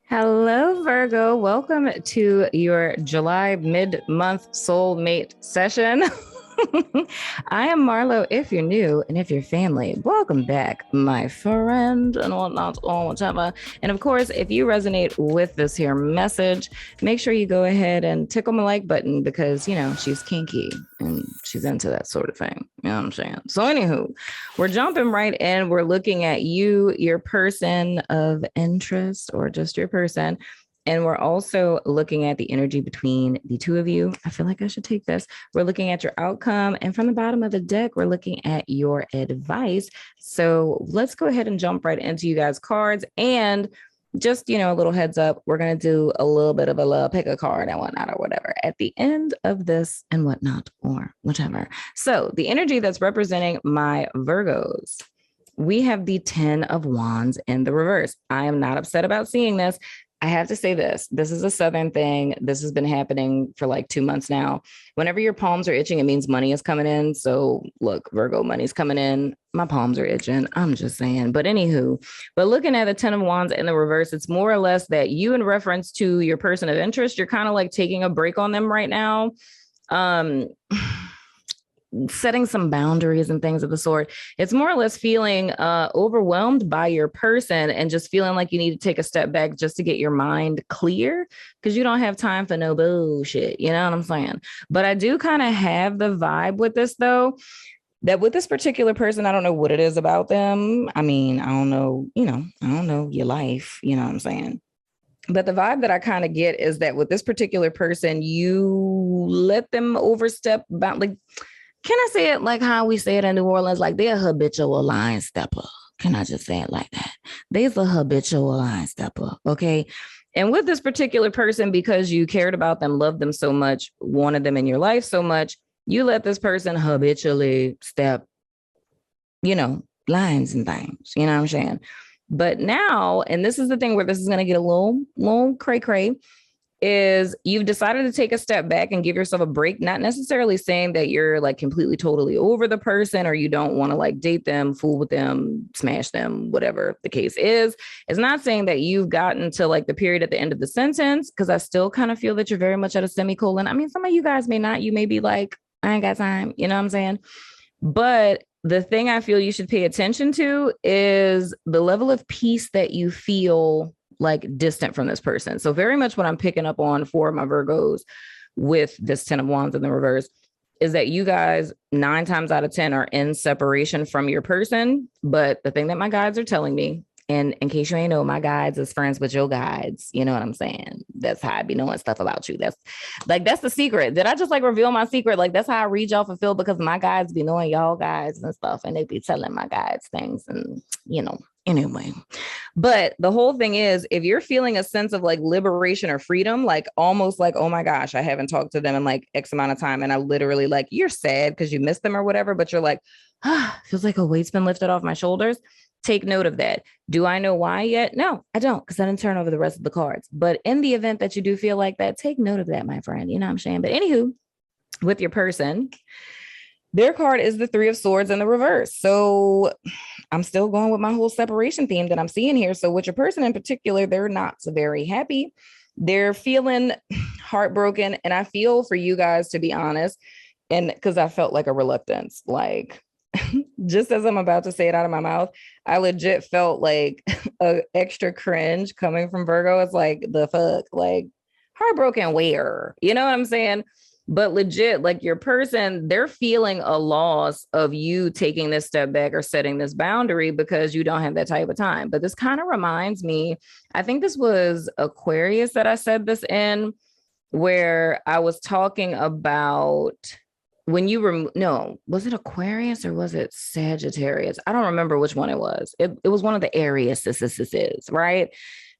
Hello, Virgo. Welcome to your July mid-month soulmate session. I am Marlo. If you're new and if you're family, welcome back, my friend, and whatnot, or whatever. And of course, if you resonate with this here message, make sure you go ahead and tickle my like button because, she's kinky and she's into that sort of thing. You know what I'm saying? So, anywho, we're jumping right in. We're looking at you, your person of interest, or just your person. And we're also looking at the energy between the two of you. I feel like I should take this. We're looking at your outcome. And from the bottom of the deck, we're looking at your advice. So let's go ahead and jump right into you guys' cards. And just, a little heads up, we're going to do a little bit of a pick a card and whatnot or whatever at the end of this and whatnot or whatever. So the energy that's representing my Virgos. We have the 10 of Wands in the reverse. I am not upset about seeing this. I have to say this. This is a Southern thing. This has been happening for like 2 months now. Whenever your palms are itching, it means money is coming in. So look, Virgo, money's coming in. My palms are itching. I'm just saying. But anywho, looking at the 10 of Wands in the reverse, it's more or less that you, in reference to your person of interest, you're kind of like taking a break on them right now. Setting some boundaries and things of the sort. It's more or less feeling overwhelmed by your person and just feeling like you need to take a step back just to get your mind clear because you don't have time for no bullshit. You know what I'm saying? But I do kind of have the vibe with this, though, that with this particular person, I don't know what it is about them. I mean, I don't know, I don't know your life. You know what I'm saying? But the vibe that I kind of get is that with this particular person, you let them overstep about like, can I say it like how we say it in New Orleans? Like they're a habitual line stepper. Can I just say it like that? They're a habitual line stepper. Okay. And with this particular person, because you cared about them, loved them so much, wanted them in your life so much, you let this person habitually step, lines and things. You know what I'm saying? But now, and this is the thing where this is going to get a little cray cray, is you've decided to take a step back and give yourself a break, not necessarily saying that you're like completely, totally over the person or you don't want to like date them, fool with them, smash them, whatever the case is. It's not saying that you've gotten to like the period at the end of the sentence, because I still kind of feel that you're very much at a semicolon. I mean, some of you guys may not, you may be like, I ain't got time, you know what I'm saying? But the thing I feel you should pay attention to is the level of peace that you feel like distant from this person. So very much what I'm picking up on for my Virgos with this 10 of Wands in the reverse is that you guys 9 times out of 10 are in separation from your person. But the thing that my guides are telling me, and in case you ain't know, my guides is friends with your guides. You know what I'm saying? That's how I be knowing stuff about you. That's the secret. Did I just like reveal my secret? Like that's how I read y'all for Phil, because my guides be knowing y'all guides and stuff. And they be telling my guides things and, anyway. But the whole thing is, if you're feeling a sense of like liberation or freedom, like almost like, oh my gosh, I haven't talked to them in like X amount of time. And I literally like, you're sad because you missed them or whatever, but you're like, feels like a weight's been lifted off my shoulders. Take note of that. Do I know why yet? No, I don't, because I didn't turn over the rest of the cards. But in the event that you do feel like that, take note of that, my friend. You know what I'm saying? But anywho, with your person, their card is the 3 of Swords in the reverse. So I'm still going with my whole separation theme that I'm seeing here. So with your person in particular, they're not very happy. They're feeling heartbroken. And I feel for you guys, to be honest, and because I felt like a reluctance, like just as I'm about to say it out of my mouth, I legit felt like a extra cringe coming from Virgo. It's like, the fuck, like heartbroken where? You know what I'm saying? But legit, like your person, they're feeling a loss of you taking this step back or setting this boundary because you don't have that type of time. But this kind of reminds me, I think this was Aquarius that I said this in, where I was talking about when you were, no, was it Aquarius or was it Sagittarius? I don't remember which one it was. It was one of the Aries, this is, right?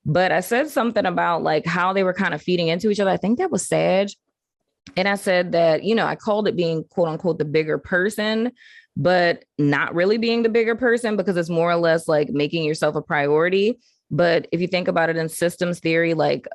But I said something about like how they were kind of feeding into each other. I think that was Sag. And I said that, I called it being quote unquote the bigger person, but not really being the bigger person because it's more or less like making yourself a priority. But if you think about it in systems theory, like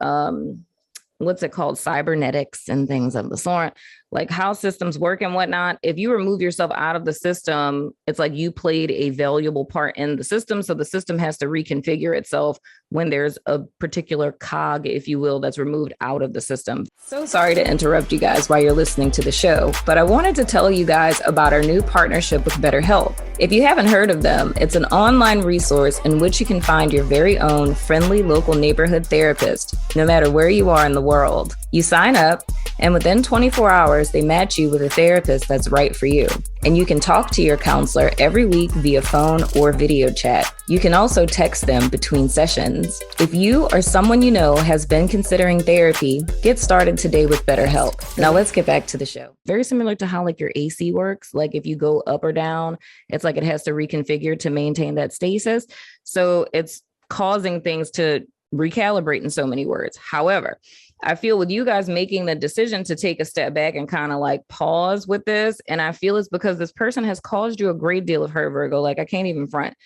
what's it called? Cybernetics and things of the sort. like how systems work and whatnot. If you remove yourself out of the system, it's like you played a valuable part in the system. So the system has to reconfigure itself when there's a particular cog, if you will, that's removed out of the system. So sorry to interrupt you guys while you're listening to the show, but I wanted to tell you guys about our new partnership with BetterHelp. If you haven't heard of them, it's an online resource in which you can find your very own friendly local neighborhood therapist, no matter where you are in the world. You sign up, and within 24 hours, they match you with a therapist that's right for you. And you can talk to your counselor every week via phone or video chat. You can also text them between sessions. If you or someone you know has been considering therapy, get started today with BetterHelp. Now let's get back to the show. Very similar to how like your AC works. Like if you go up or down, it's like it has to reconfigure to maintain that stasis. So it's causing things to recalibrate in so many words. However, I feel with you guys making the decision to take a step back and kind of like pause with this. And I feel it's because this person has caused you a great deal of hurt, Virgo. Like I can't even front.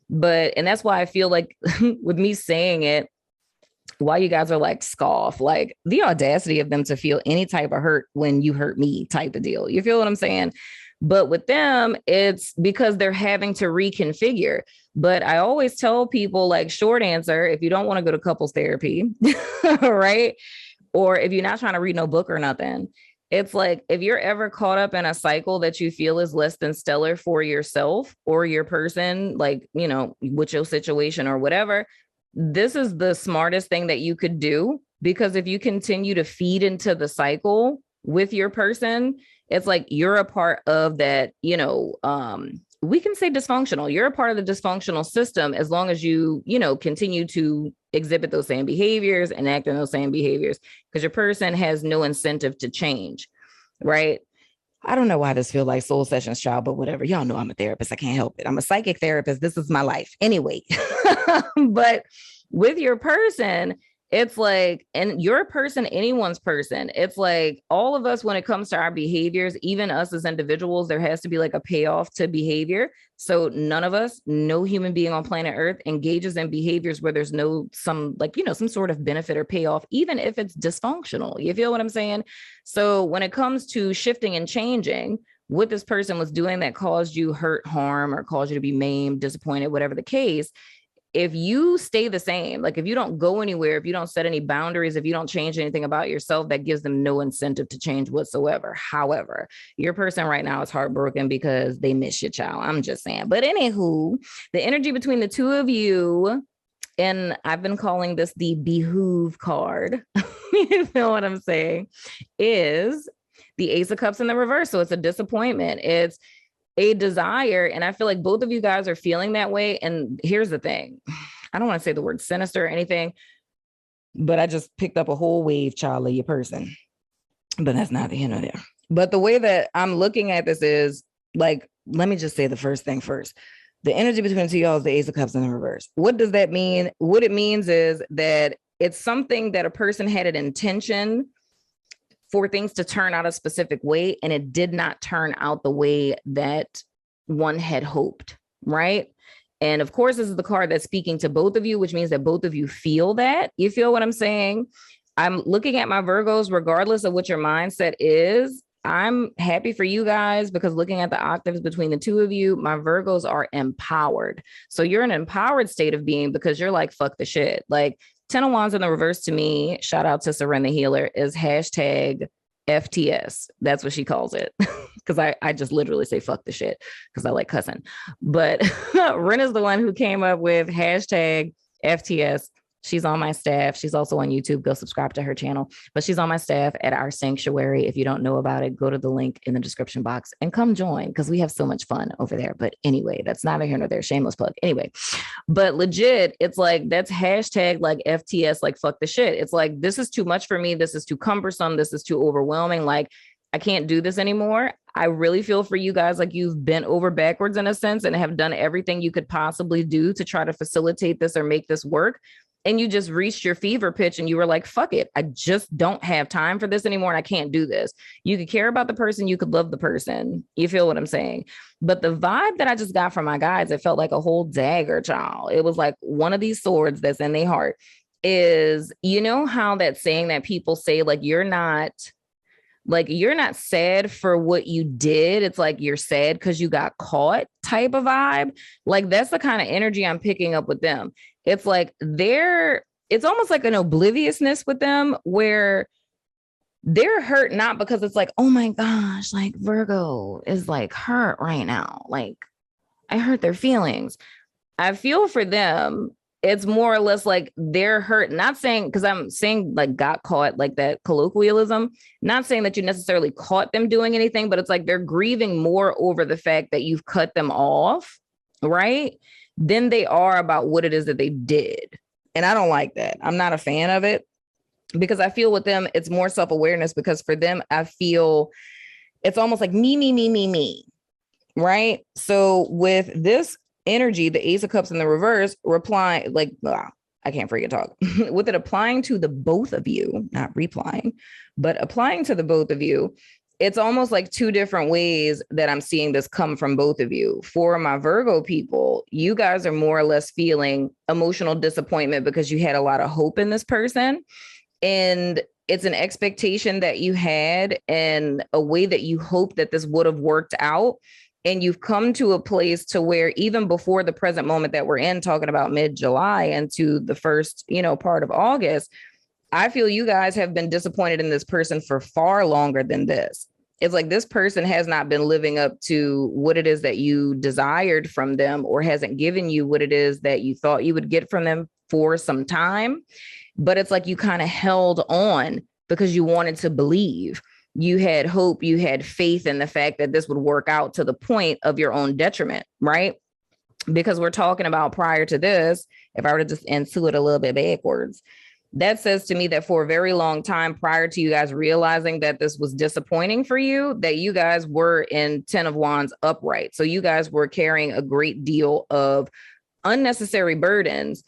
And that's why I feel like with me saying it, why you guys are like scoff, like the audacity of them to feel any type of hurt when you hurt me type of deal. You feel what I'm saying? But with them, it's because they're having to reconfigure. But I always tell people like short answer, if you don't want to go to couples therapy, right? Or if you're not trying to read no book or nothing, it's like if you're ever caught up in a cycle that you feel is less than stellar for yourself or your person, like, you know, with your situation or whatever, this is the smartest thing that you could do. Because if you continue to feed into the cycle with your person, it's like you're a part of that, you know, we can say dysfunctional. You're a part of the dysfunctional system as long as you, you know, continue to exhibit those same behaviors and act in those same behaviors, because your person has no incentive to change, right? I don't know why this feels like soul sessions, child, but whatever. Y'all know I'm a therapist. I can't help it. I'm a psychic therapist. This is my life anyway. But with your person, it's like, and your person, anyone's person, it's like all of us, when it comes to our behaviors, even us as individuals, there has to be like a payoff to behavior. So none of us, no human being on planet Earth engages in behaviors where there's some sort of benefit or payoff, even if it's dysfunctional. You feel what I'm saying? So when it comes to shifting and changing, what this person was doing that caused you hurt, harm, or caused you to be maimed, disappointed, whatever the case, if you stay the same, like if you don't go anywhere, if you don't set any boundaries, if you don't change anything about yourself, that gives them no incentive to change whatsoever. However, your person right now is heartbroken because they miss your child. I'm just saying. But anywho, the energy between the two of you, and I've been calling this the behoove card, you know what I'm saying, is the Ace of Cups in the reverse. So it's a disappointment. It's a desire. And I feel like both of you guys are feeling that way. And here's the thing. I don't want to say the word sinister or anything, but I just picked up a whole wave, Charlie, your person. But that's neither here nor there. But the way that I'm looking at this is like, let me just say the first thing first. The energy between the two of y'all is the Ace of Cups in the reverse. What does that mean? What it means is that it's something that a person had an intention for things to turn out a specific way, and it did not turn out the way that one had hoped, right? And of course, this is the card that's speaking to both of you, which means that both of you feel that. You feel what I'm saying? I'm looking at my Virgos, regardless of what your mindset is. I'm happy for you guys because looking at the octaves between the two of you, my Virgos are empowered. So you're in an empowered state of being because you're like, fuck the shit. Like, 10 of Wands in the reverse to me, shout out to Serena Healer, is hashtag FTS. That's what she calls it. Because I just literally say fuck the shit because I like cussing. But Ren is the one who came up with hashtag FTS. She's on my staff. She's also on YouTube. Go subscribe to her channel. But she's on my staff at our sanctuary. If you don't know about it, go to the link in the description box and come join because we have so much fun over there. But anyway, that's neither here nor there. Shameless plug. Anyway, but legit, it's like that's hashtag like FTS, like fuck the shit. It's like, this is too much for me. This is too cumbersome. This is too overwhelming. Like, I can't do this anymore. I really feel for you guys like you've bent over backwards in a sense and have done everything you could possibly do to try to facilitate this or make this work. And you just reached your fever pitch and you were like, fuck it. I just don't have time for this anymore. And I can't do this. You could care about the person. You could love the person. You feel what I'm saying? But the vibe that I just got from my guides, it felt like a whole dagger, child. It was like one of these swords that's in their heart is, you know how that saying that people say, like, you're not Like, you're not sad for what you did. It's like you're sad because you got caught type of vibe. Like, that's the kind of energy I'm picking up with them. It's like it's almost like an obliviousness with them where they're hurt, not because it's like, oh my gosh, like Virgo is like hurt right now. Like, I hurt their feelings. I feel for them. It's more or less like they're hurt. Not saying, because I'm saying like got caught, like that colloquialism, not saying that you necessarily caught them doing anything, but it's like they're grieving more over the fact that you've cut them off, right? Than they are about what it is that they did. And I don't like that. I'm not a fan of it, because I feel with them, it's more self-awareness, because for them, I feel it's almost like me, right? So with this energy, the Ace of Cups in the reverse, reply like, I can't freaking talk. With it applying to the both of you, not replying, but applying to the both of you, it's almost like two different ways that I'm seeing this come from both of you. For my Virgo people, you guys are more or less feeling emotional disappointment because you had a lot of hope in this person. And it's an expectation that you had and a way that you hope that this would have worked out. And you've come to a place to where even before the present moment that we're in, talking about mid-July and to the first, part of August, I feel you guys have been disappointed in this person for far longer than this. It's like this person has not been living up to what it is that you desired from them, or hasn't given you what it is that you thought you would get from them for some time. But it's like you kind of held on because you wanted to believe. You had hope, you had faith in the fact that this would work out to the point of your own detriment, right? Because we're talking about prior to this, if I were to just into it a little bit backwards, that says to me that for a very long time prior to you guys realizing that this was disappointing for you, that you guys were in 10 of Wands upright. So you guys were carrying a great deal of unnecessary burdens.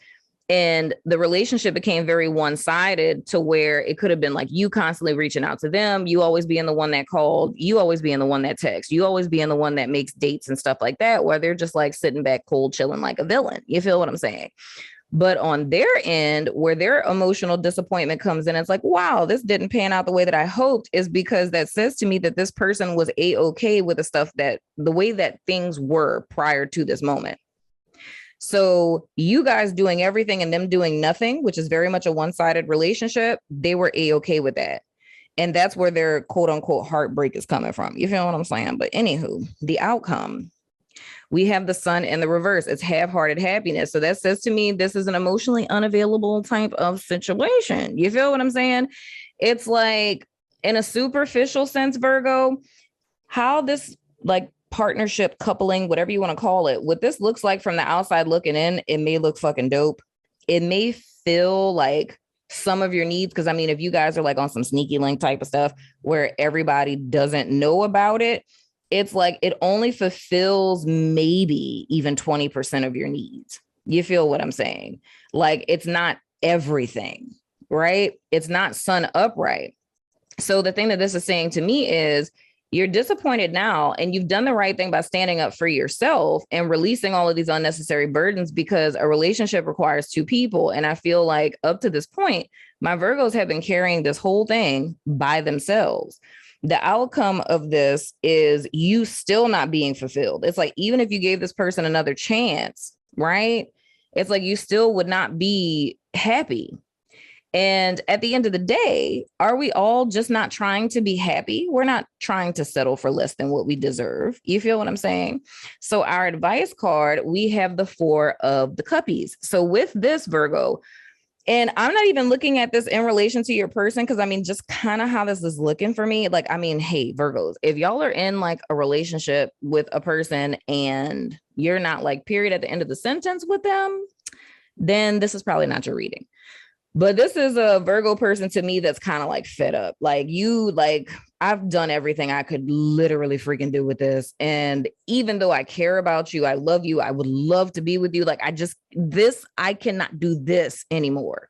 And the relationship became very one-sided to where it could have been like you constantly reaching out to them. You always being the one that called. You always being the one that texts. You always being the one that makes dates and stuff like that, where they're just like sitting back cold, chilling like a villain. You feel what I'm saying? But on their end, where their emotional disappointment comes in, it's like, wow, this didn't pan out the way that I hoped, is because that says to me that this person was A-okay with the way that things were prior to this moment. So you guys doing everything and them doing nothing, which is very much a one-sided relationship, they were A-okay with that. And that's where their quote unquote heartbreak is coming from. You feel what I'm saying? But anywho, the outcome, we have the Sun in the reverse. It's half-hearted happiness. So that says to me, this is an emotionally unavailable type of situation. You feel what I'm saying? It's like, in a superficial sense, Virgo, how this like partnership, coupling, whatever you want to call it, what this looks like from the outside looking in, it may look fucking dope. It may feel like some of your needs, because I mean, if you guys are like on some sneaky link type of stuff where everybody doesn't know about it, it's like it only fulfills maybe even 20% of your needs. You feel what I'm saying? Like, it's not everything, right? It's not Sun upright. So the thing that this is saying to me is, you're disappointed now, and you've done the right thing by standing up for yourself and releasing all of these unnecessary burdens, because a relationship requires two people. And I feel like up to this point, my Virgos have been carrying this whole thing by themselves. The outcome of this is you still not being fulfilled. It's like, even if you gave this person another chance, right? It's like you still would not be happy. And at the end of the day, are we all just not trying to be happy? We're not trying to settle for less than what we deserve. You feel what I'm saying? So our advice card, we have the 4 of the Cuppies. So with this, Virgo, and I'm not even looking at this in relation to your person, because I mean, just kind of how this is looking for me. Like, I mean, hey, Virgos, if y'all are in like a relationship with a person and you're not like period at the end of the sentence with them, then this is probably not your reading. But this is a Virgo person to me that's kind of like fed up. Like, I've done everything I could literally freaking do with this. And even though I care about you, I love you, I would love to be with you. Like, I cannot do this anymore.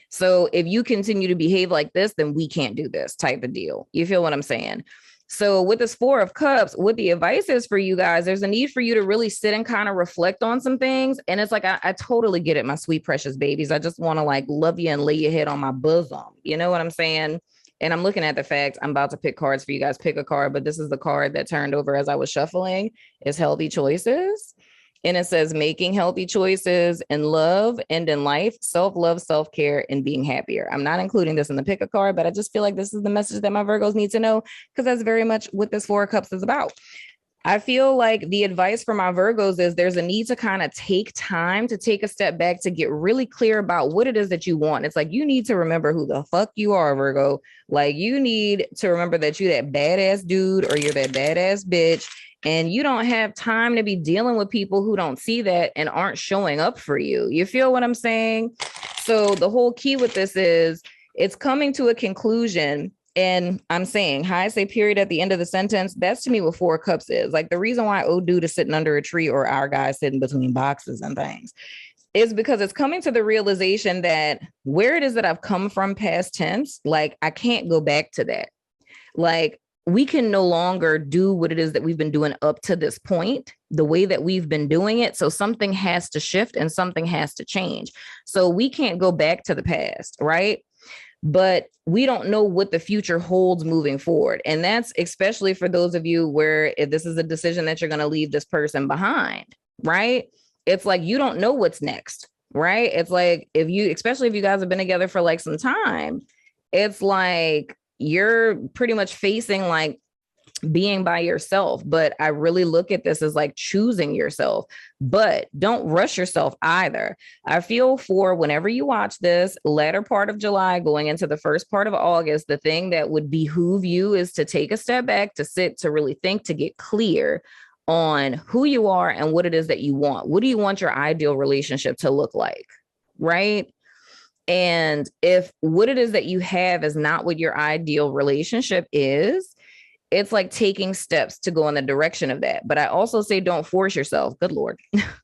So if you continue to behave like this, then we can't do this type of deal. You feel what I'm saying? So with this 4 of Cups, what the advice is for you guys, there's a need for you to really sit and kind of reflect on some things. And it's like, I totally get it, my sweet, precious babies. I just want to like love you and lay your head on my bosom. You know what I'm saying? and I'm looking at the facts. I'm about to pick cards for you guys. Pick a card, but this is the card that turned over as I was shuffling. Is healthy choices. And it says making healthy choices in love and in life, self-love, self-care, and being happier. I'm not including this in the pick a card, but I just feel like this is the message that my Virgos need to know, because that's very much what this Four of Cups is about. I feel like the advice for my Virgos is there's a need to kind of take time to take a step back to get really clear about what it is that you want. It's like you need to remember who the fuck you are, Virgo. Like you need to remember that you're that badass dude or you're that badass bitch. And you don't have time to be dealing with people who don't see that and aren't showing up for you. You feel what I'm saying? So the whole key with this is it's coming to a conclusion. And I'm saying, I say period at the end of the sentence. That's to me what Four of Cups is. Like the reason why old dude is sitting under a tree or our guy sitting between boxes and things is because it's coming to the realization that where it is that I've come from past tense, like I can't go back to that. Like we can no longer do what it is that we've been doing up to this point, the way that we've been doing it. So something has to shift and something has to change. So we can't go back to the past, right? But we don't know what the future holds moving forward. And that's especially for those of you where if this is a decision that you're going to leave this person behind, right? It's like, you don't know what's next, right? It's like, especially if you guys have been together for like some time, it's like, you're pretty much facing like being by yourself. But I really look at this as like choosing yourself, but don't rush yourself either. I feel for whenever you watch this latter part of July going into the first part of August, the thing that would behoove you is to take a step back, to sit, to really think, to get clear on who you are and what it is that you want. What do you want your ideal relationship to look like? Right? And if what it is that you have is not what your ideal relationship is, it's like taking steps to go in the direction of that. But I also say, don't force yourself. Good Lord,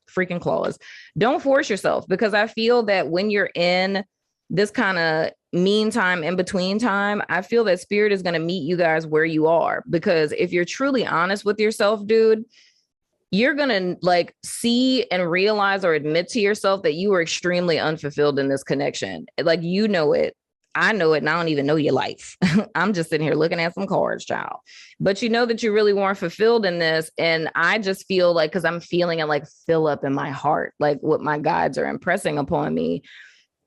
freaking clause. Don't force yourself, because I feel that when you're in this kind of meantime, in between time, I feel that spirit is going to meet you guys where you are. Because if you're truly honest with yourself, dude, you're going to like see and realize or admit to yourself that you were extremely unfulfilled in this connection. Like, you know it. I know it. And I don't even know your life. I'm just sitting here looking at some cards, child. But you know that you really weren't fulfilled in this. And I just feel like, because I'm feeling it like fill up in my heart, like what my guides are impressing upon me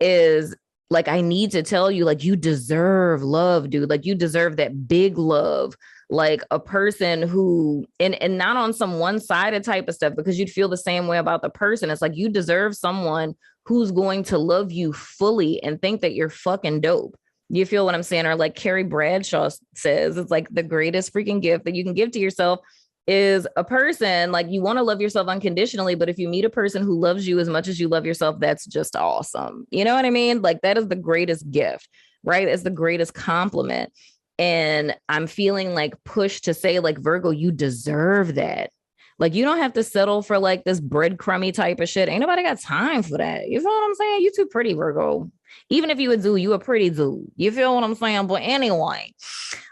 is like, I need to tell you, like, you deserve love, dude. Like, you deserve that big love. Like a person who, and not on some one-sided type of stuff, because you'd feel the same way about the person. It's like, you deserve someone who's going to love you fully and think that you're fucking dope. You feel what I'm saying? Or like Carrie Bradshaw says, it's like the greatest freaking gift that you can give to yourself is a person. Like, you want to love yourself unconditionally, but if you meet a person who loves you as much as you love yourself, that's just awesome. You know what I mean? Like, that is the greatest gift, right? It's the greatest compliment. And I'm feeling like pushed to say, like, Virgo, you deserve that. Like, you don't have to settle for like this breadcrumby type of shit. Ain't nobody got time for that. You feel what I'm saying? You too pretty, Virgo. Even if you a zoo, you a pretty zoo. You feel what I'm saying? But anyway,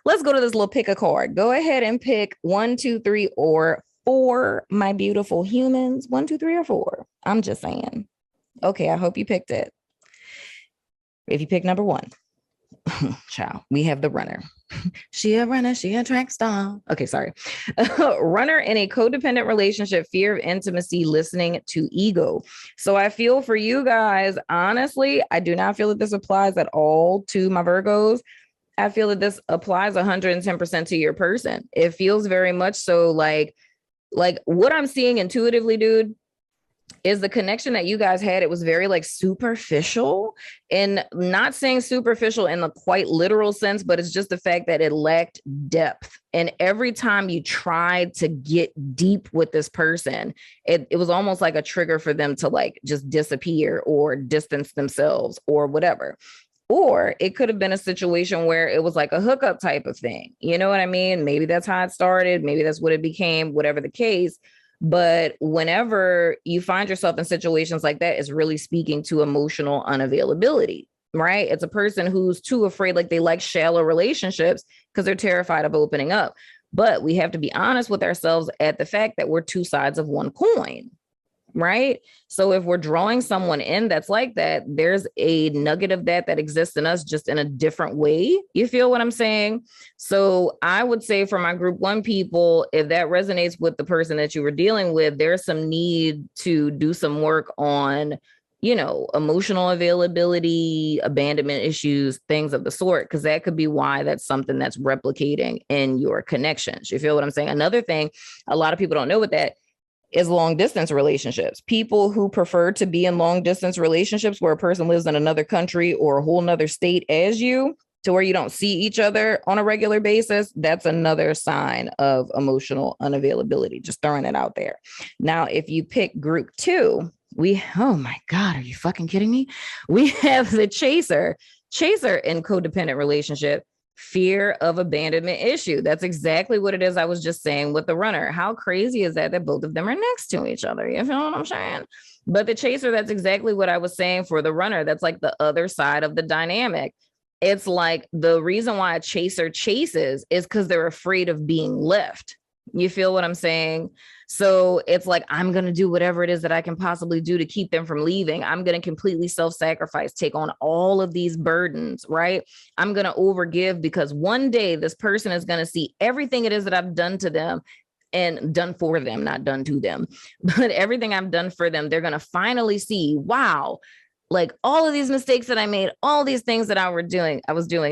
let's go to this little pick a card. Go ahead and pick 1, 2, 3, or 4, my beautiful humans. 1, 2, 3, or 4. I'm just saying. Okay, I hope you picked it. If you pick number 1, child, we have the runner. She a runner, she a track star. Okay, sorry. Runner in a codependent relationship, fear of intimacy, listening to ego. So I feel for you guys, honestly, I do not feel that this applies at all to my Virgos. I feel that this applies 110% to your person. It feels very much so like what I'm seeing intuitively, dude, is the connection that you guys had. It was very like superficial, and not saying superficial in the quite literal sense, but it's just the fact that it lacked depth. And every time you tried to get deep with this person, it was almost like a trigger for them to like just disappear or distance themselves or whatever. Or it could have been a situation where it was like a hookup type of thing. You know what I mean? Maybe that's how it started. Maybe that's what it became, whatever the case. But whenever you find yourself in situations like that, it's really speaking to emotional unavailability, right? It's a person who's too afraid, like they like shallow relationships because they're terrified of opening up. But we have to be honest with ourselves at the fact that we're two sides of one coin, right? So if we're drawing someone in that's like that, there's a nugget of that exists in us, just in a different way. You feel what I'm saying? So I would say for my group one people, if that resonates with the person that you were dealing with, there's some need to do some work on, you know, emotional availability, abandonment issues, things of the sort, because that could be why that's something that's replicating in your connections. You feel what I'm saying? Another thing a lot of people don't know with that is long distance relationships. People who prefer to be in long distance relationships where a person lives in another country or a whole nother state as you, to where you don't see each other on a regular basis, that's another sign of emotional unavailability. Just throwing it out there. Now, if you pick group two, oh my God, are you fucking kidding me? We have the chaser in codependent relationship. Fear of abandonment issue. That's exactly what it is. I was just saying with the runner. How crazy is that both of them are next to each other? You feel what I'm saying? But the chaser, that's exactly what I was saying for the runner. That's like the other side of the dynamic. It's like the reason why a chaser chases is because they're afraid of being left. You feel what I'm saying? So it's like, I'm going to do whatever it is that I can possibly do to keep them from leaving. I'm going to completely self-sacrifice, take on all of these burdens, right? I'm going to overgive because one day this person is going to see everything it is that I've done to them and done for them, not done to them, but everything I've done for them. They're going to finally see, wow, like all of these mistakes that I made, all these things that I was doing.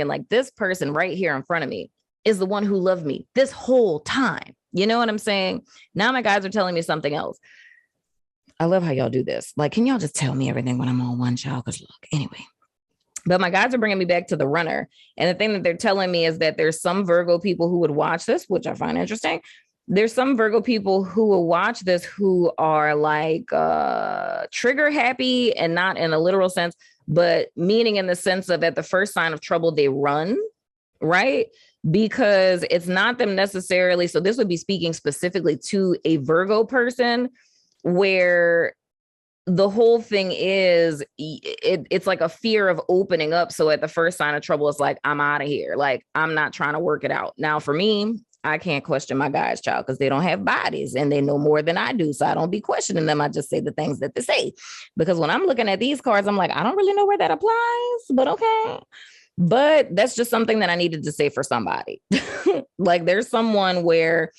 And like this person right here in front of me is the one who loved me this whole time. You know what I'm saying? Now my guys are telling me something else. I love how y'all do this. Like, can y'all just tell me everything when I'm on one, child? Because look, anyway. But my guys are bringing me back to the runner. And the thing that they're telling me is that there's some Virgo people who would watch this, which I find interesting. There's some Virgo people who will watch this who are like trigger happy, and not in a literal sense, but meaning in the sense of at the first sign of trouble, they run, right? Because it's not them necessarily. So this would be speaking specifically to a Virgo person where the whole thing is it's like a fear of opening up. So at the first sign of trouble, it's like, I'm out of here. Like, I'm not trying to work it out. Now, for me, I can't question my guys, child, because they don't have bodies and they know more than I do. So I don't be questioning them. I just say the things that they say. Because when I'm looking at these cards, I'm like, I don't really know where that applies, but okay. But that's just something that I needed to say for somebody. Like there's someone where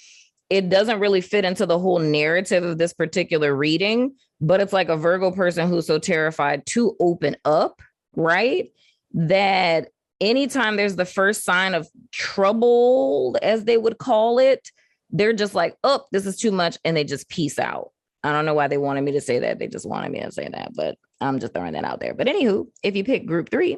it doesn't really fit into the whole narrative of this particular reading, but it's like a Virgo person who's so terrified to open up, right? That anytime there's the first sign of trouble, as they would call it, they're just like, oh, this is too much. And they just peace out. I don't know why they wanted me to say that. They just wanted me to say that, but I'm just throwing that out there. But anywho, if you pick group three,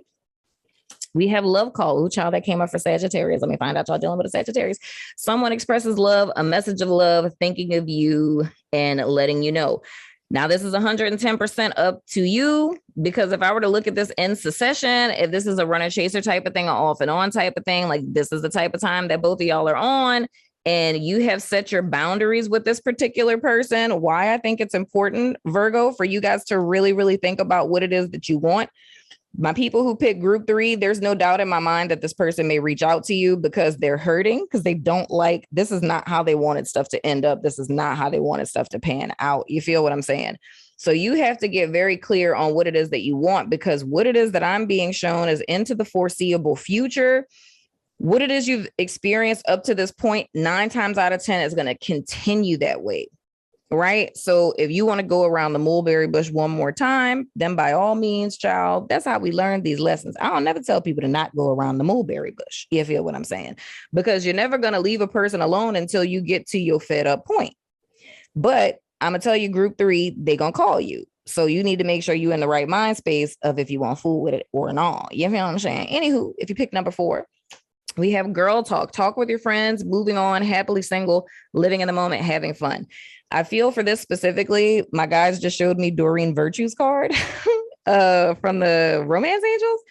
we have love call. Ooh, child, that came up for Sagittarius. Let me find out y'all dealing with a Sagittarius. Someone expresses love, a message of love, thinking of you and letting you know. Now, this is 110% up to you, because if I were to look at this in succession, if this is a runner chaser type of thing, or off and on type of thing, like this is the type of time that both of y'all are on, and you have set your boundaries with this particular person. Why I think it's important, Virgo, for you guys to really, really think about what it is that you want. My people who pick group three, there's no doubt in my mind that this person may reach out to you because they're hurting, because they don't like, this is not how they wanted stuff to end up. This is not how they wanted stuff to pan out. You feel what I'm saying? So you have to get very clear on what it is that you want, because what it is that I'm being shown is into the foreseeable future. What it is you've experienced up to this point, 9 times out of 10 is going to continue that way. Right. So if you want to go around the mulberry bush one more time, then by all means, child, that's how we learn these lessons. I don't never tell people to not go around the mulberry bush. You feel what I'm saying? Because you're never going to leave a person alone until you get to your fed up point. But I'm going to tell you, group three, they going to call you. So you need to make sure you're in the right mind space of if you want to fool with it or not. You feel what I'm saying? Anywho, if you pick number 4, we have girl talk. Talk with your friends, moving on, happily single, living in the moment, having fun. I feel for this specifically, my guys just showed me Doreen Virtue's card from the Romance Angels,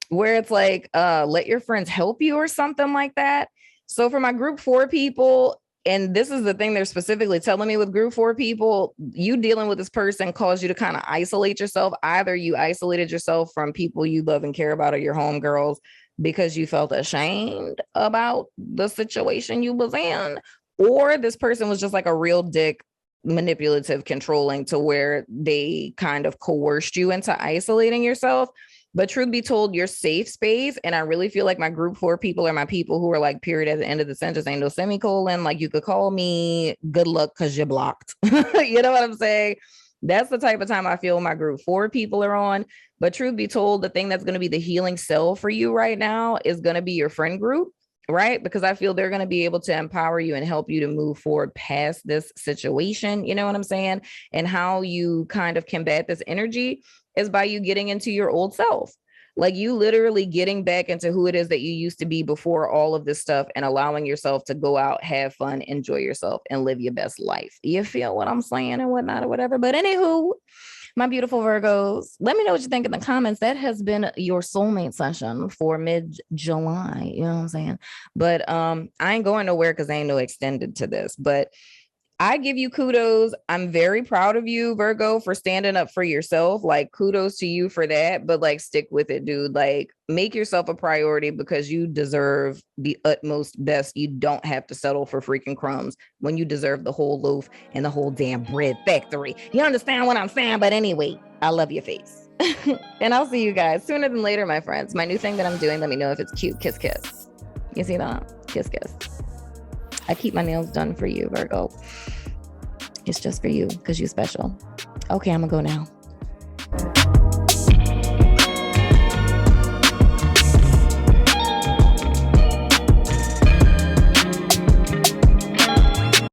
where it's like, let your friends help you or something like that. So for my group 4 people, and this is the thing they're specifically telling me with group 4 people, you dealing with this person caused you to kind of isolate yourself. Either you isolated yourself from people you love and care about, or your homegirls, because you felt ashamed about the situation you was in, or this person was just like a real dick manipulative, controlling, to where they kind of coerced you into isolating yourself. But truth be told, your safe space, and I really feel like my group 4 people are my people who are like, period, at the end of the sentence, ain't no semicolon. Like, you could call me good luck because you're blocked. You know what I'm saying? That's the type of time I feel my group 4 people are on. But truth be told, the thing that's going to be the healing cell for you right now is going to be your friend group, right? Because I feel they're going to be able to empower you and help you to move forward past this situation. You know what I'm saying? And how you kind of combat this energy is by you getting into your old self. Like, you literally getting back into who it is that you used to be before all of this stuff, and allowing yourself to go out, have fun, enjoy yourself, and live your best life. You feel what I'm saying and whatnot or whatever. But anywho, my beautiful Virgos, let me know what you think in the comments. That has been your soulmate session for mid-July. You know what I'm saying? But I ain't going nowhere because I ain't no extended to this. But I give you kudos. I'm very proud of you, Virgo, for standing up for yourself. Like, kudos to you for that. But like, stick with it, dude. Like, make yourself a priority, because you deserve the utmost best. You don't have to settle for freaking crumbs when you deserve the whole loaf and the whole damn bread factory. You understand what I'm saying? But anyway, I love your face. And I'll see you guys sooner than later, my friends. My new thing that I'm doing, let me know if it's cute. Kiss, kiss. You see that? Kiss, kiss. I keep my nails done for you, Virgo. It's just for you because you're special. Okay, I'm gonna go now.